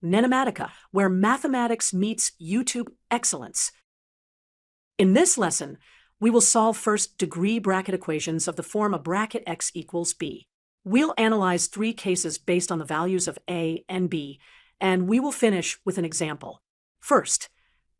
NENOMATICA, where mathematics meets YouTube excellence. In this lesson, we will solve first-degree bracket equations of the form of bracket x equals b. We'll analyze 3 cases based on the values of a and b, and we will finish with an example. First,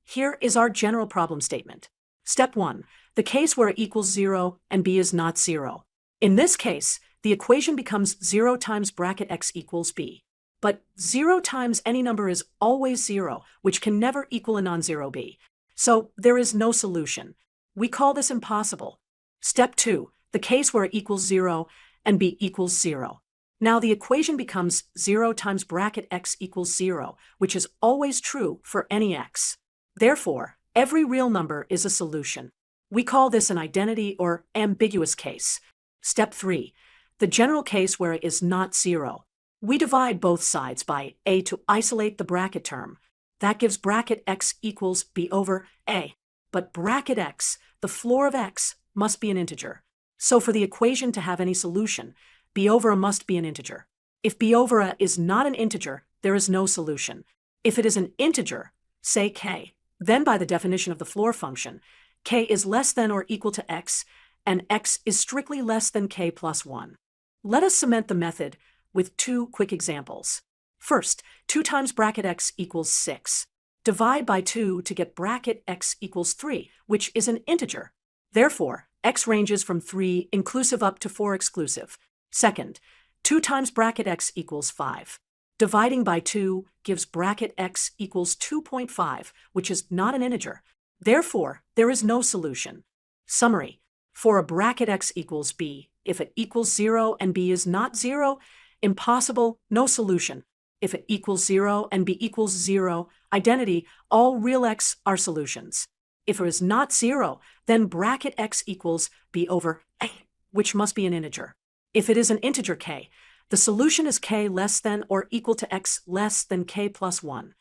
here is our general problem statement. Step 1. The case where a equals 0 and b is not 0. In this case, the equation becomes 0 times bracket x equals b. But 0 times any number is always 0, which can never equal a non-zero b. So there is no solution. We call this impossible. Step 2. The case where a equals 0 and b equals 0. Now the equation becomes 0 times bracket x equals 0, which is always true for any x. Therefore, every real number is a solution. We call this an identity or ambiguous case. Step 3. The general case where a is not 0. We divide both sides by a to isolate the bracket term. That gives bracket x equals b over a. But bracket x, the floor of x, must be an integer. So for the equation to have any solution, b over a must be an integer. If b over a is not an integer, there is no solution. If it is an integer, say k, then by the definition of the floor function, k is less than or equal to x, and x is strictly less than k plus 1. Let us cement the method with 2 quick examples. First, 2 times bracket x equals 6. Divide by 2 to get bracket x equals 3, which is an integer. Therefore, x ranges from 3 inclusive up to 4 exclusive. Second, 2 times bracket x equals 5. Dividing by 2 gives bracket x equals 2.5, which is not an integer. Therefore, there is no solution. Summary. For a bracket x equals b, if it equals 0 and b is not 0, impossible, no solution. If it equals 0 and b equals 0, identity, all real x are solutions. If it is not 0, then bracket x equals b over a, which must be an integer. If it is an integer k, the solution is k less than or equal to x less than k plus 1.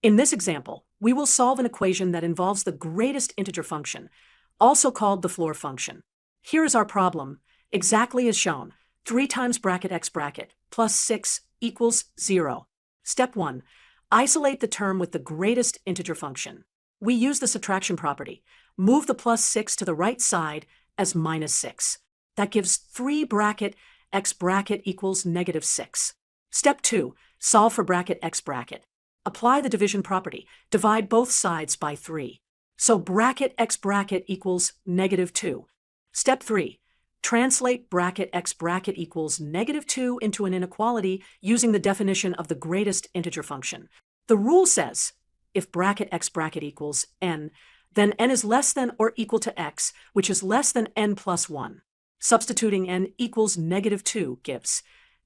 In this example, we will solve an equation that involves the greatest integer function, also called the floor function. Here is our problem, exactly as shown. 3 times bracket x bracket plus 6 equals 0. Step 1. Isolate the term with the greatest integer function. We use the subtraction property. Move the plus 6 to the right side as minus 6. That gives 3 bracket x bracket equals negative 6. Step 2. Solve for bracket x bracket. Apply the division property. Divide both sides by 3. So bracket x bracket equals negative 2. Step 3. Translate bracket x bracket equals negative 2 into an inequality using the definition of the greatest integer function. The rule says, if bracket x bracket equals n, then n is less than or equal to x, which is less than n plus 1. Substituting n equals negative 2 gives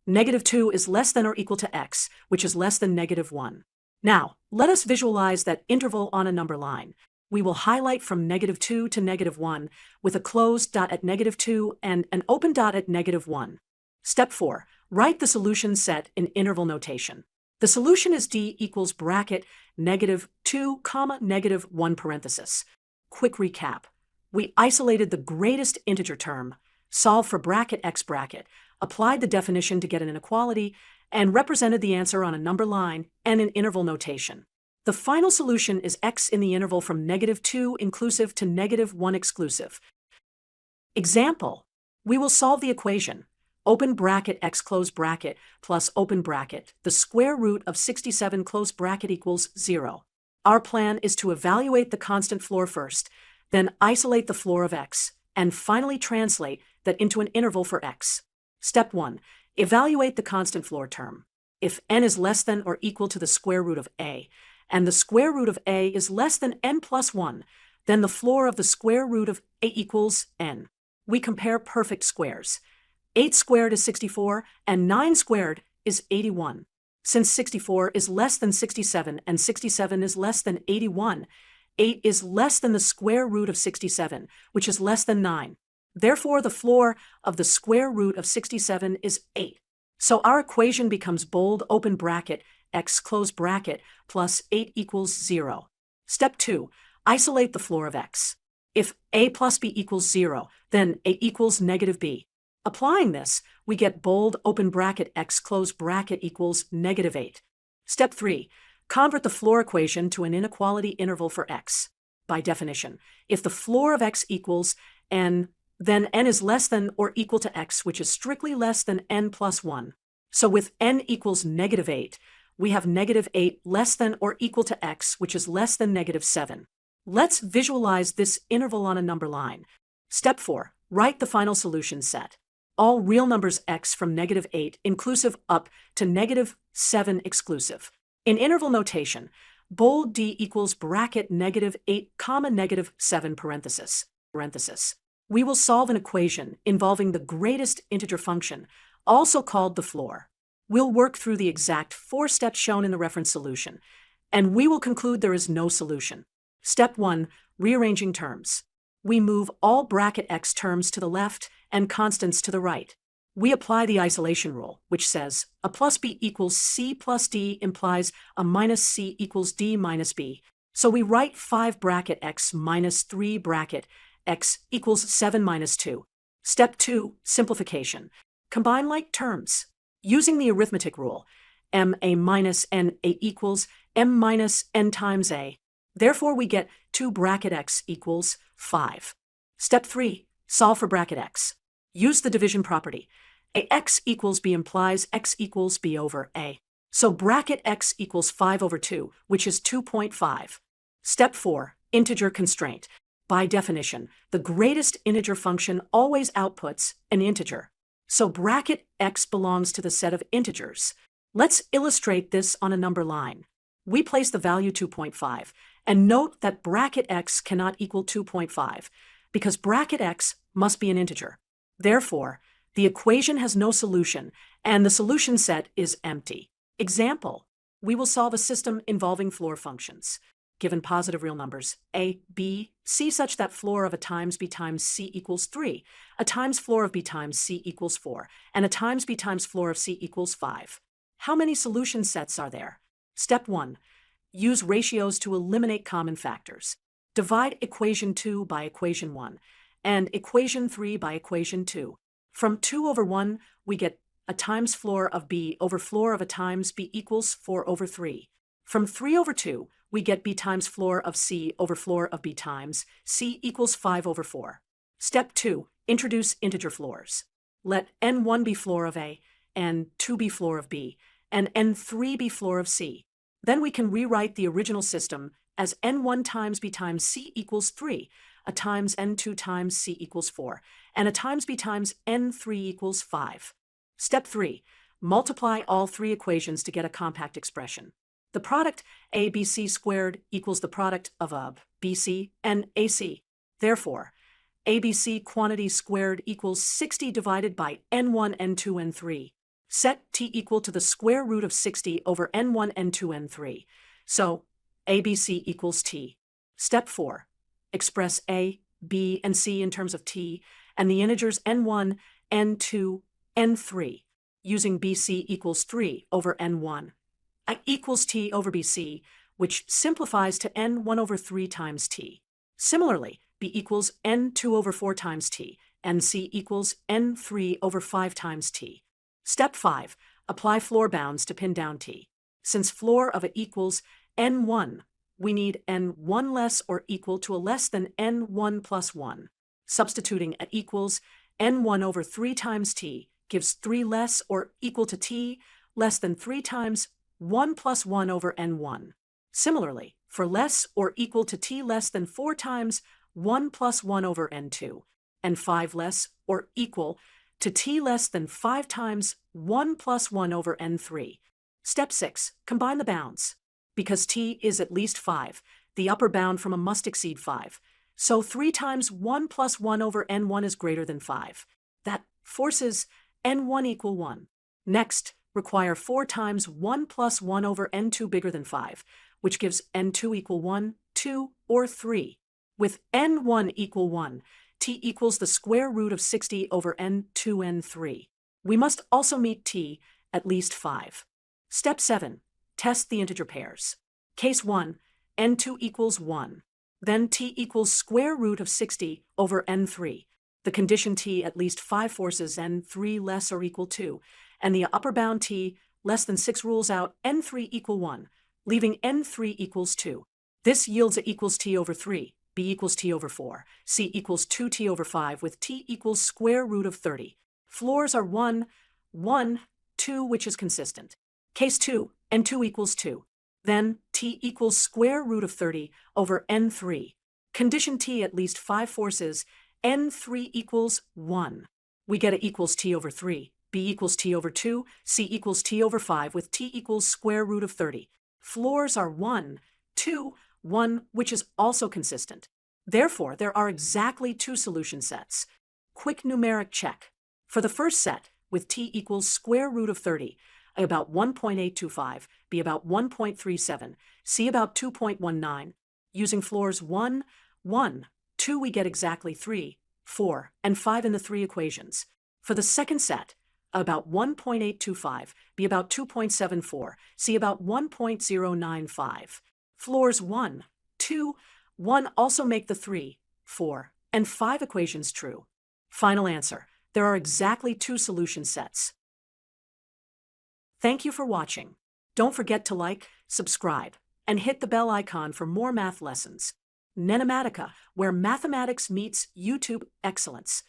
negative 2 is less than or equal to x, which is less than negative 1. Now, let us visualize that interval on a number line. We will highlight from negative 2 to negative 1 with a closed dot at negative 2 and an open dot at negative 1. Step 4. Write the solution set in interval notation. The solution is d equals bracket negative 2 comma negative 1 parenthesis. Quick recap. We isolated the greatest integer term, solved for bracket x bracket, applied the definition to get an inequality, and represented the answer on a number line and in interval notation. The final solution is x in the interval from negative 2 inclusive to negative 1 exclusive. Example. We will solve the equation. Open bracket x close bracket plus open bracket, the square root of 67 close bracket equals 0. Our plan is to evaluate the constant floor first, then isolate the floor of x, and finally translate that into an interval for x. Step 1. Evaluate the constant floor term. If n is less than or equal to the square root of a, and the square root of a is less than n plus 1, then the floor of the square root of a equals n. We compare perfect squares. 8 squared is 64, and 9 squared is 81. Since 64 is less than 67 and 67 is less than 81, 8 is less than the square root of 67, which is less than 9. Therefore, the floor of the square root of 67 is 8. So our equation becomes bold open bracket x close bracket plus 8 equals 0. Step 2. Isolate the floor of x. If a plus b equals 0, then a equals negative b. Applying this, we get bold open bracket x close bracket equals negative 8. Step 3. Convert the floor equation to an inequality interval for x. By definition, if the floor of x equals n, then n is less than or equal to x, which is strictly less than n plus 1. So with n equals -8, we have -8 less than or equal to x, which is less than -7. Let's visualize this interval on a number line. Step 4. Write the final solution set. All real numbers x from -8 inclusive up to -7 exclusive. In interval notation, bold D equals bracket -8 comma -7 parenthesis. We will solve an equation involving the greatest integer function, also called the floor. We'll work through the exact 4 steps shown in the reference solution, and we will conclude there is no solution. Step 1. Rearranging terms. We move all bracket x terms to the left and constants to the right. We apply the isolation rule, which says a plus b equals c plus d implies a minus c equals d minus b. So we write 5 bracket x minus 3 bracket x equals 7 minus 2. Step 2. Simplification. Combine like terms. Using the arithmetic rule, m a minus n a equals m minus n times a. Therefore, we get 2 bracket x equals 5. Step 3. Solve for bracket x. Use the division property. Ax equals b implies x equals b over a. So bracket x equals 5 over 2, which is 2.5. Step 4. Integer constraint. By definition, the greatest integer function always outputs an integer. So bracket x belongs to the set of integers. Let's illustrate this on a number line. We place the value 2.5, and note that bracket x cannot equal 2.5, because bracket x must be an integer. Therefore, the equation has no solution, and the solution set is empty. Example: we will solve a system involving floor functions. Given positive real numbers a, b, c such that floor of a times b times c equals 3, a times floor of b times c equals 4, and a times b times floor of c equals 5. How many solution sets are there? Step 1. Use ratios to eliminate common factors. Divide equation 2 by equation 1, and equation 3 by equation 2. From 2 over 1, we get a times floor of b over floor of a times b equals 4 over 3. From 3 over 2, we get b times floor of c over floor of b times c equals 5 over 4. Step 2. Introduce integer floors. Let n1 be floor of a, n2 be floor of b, and n3 be floor of c. Then we can rewrite the original system as n1 times b times c equals 3, a times n2 times c equals 4, and a times b times n3 equals 5. Step 3. Multiply all 3 equations to get a compact expression. The product abc squared equals the product of bc and ac. Therefore, abc quantity squared equals 60 divided by n1, n2, n3. Set t equal to the square root of 60 over n1, n2, n3. So, abc equals t. Step 4. Express a, b, and c in terms of t, and the integers n1, n2, n3, using bc equals 3 over n1. Equals t over bc, which simplifies to n1 over 3 times t. Similarly, b equals n2 over 4 times t, and c equals n3 over 5 times t. Step 5. Apply floor bounds to pin down t. Since floor of a equals n1, we need n1 less or equal to a less than n1 plus 1. Substituting at equals n1 over 3 times t gives 3 less or equal to t less than 3 times 1 plus 1 over n1. Similarly, for less or equal to t less than 4 times 1 plus 1 over n2, and 5 less or equal to t less than 5 times 1 plus 1 over n3. Step 6. Combine the bounds. Because t is at least 5, the upper bound from a must exceed 5. So 3 times 1 plus 1 over n1 is greater than 5. That forces n1 equal 1. Next, require 4 times 1 plus 1 over n2 bigger than 5, which gives n2 equal 1, 2, or 3. With n1 equal 1, t equals the square root of 60 over n2, n3. We must also meet t at least 5. Step 7. Test the integer pairs. Case 1, n2 equals 1. Then t equals square root of 60 over n3. The condition t at least 5 forces n3 less or equal to, and the upper bound t less than 6 rules out n3 equal 1, leaving n3 equals 2. This yields a equals t over 3, b equals t over 4, c equals 2t over 5 with t equals square root of 30. Floors are 1, 1, 2, which is consistent. Case 2, n2 equals 2. Then t equals square root of 30 over n3. Condition t at least 5 forces, n3 equals 1. We get a equals t over 3, b equals t over 2, c equals t over 5 with t equals square root of 30. Floors are 1, 2, 1, which is also consistent. Therefore, there are exactly 2 solution sets. Quick numeric check. For the first set, with t equals square root of 30, about 1.825, b about 1.37, c about 2.19. Using floors 1, 1, 2, we get exactly 3, 4, and 5 in the 3 equations. For the second set, about 1.825, b about 2.74, c about 1.095. Floors 1, 2, 1 also make the 3, 4, and 5 equations true. Final answer. There are exactly 2 solution sets. Thank you for watching. Don't forget to like, subscribe, and hit the bell icon for more math lessons. NENOMATICA, where mathematics meets YouTube excellence.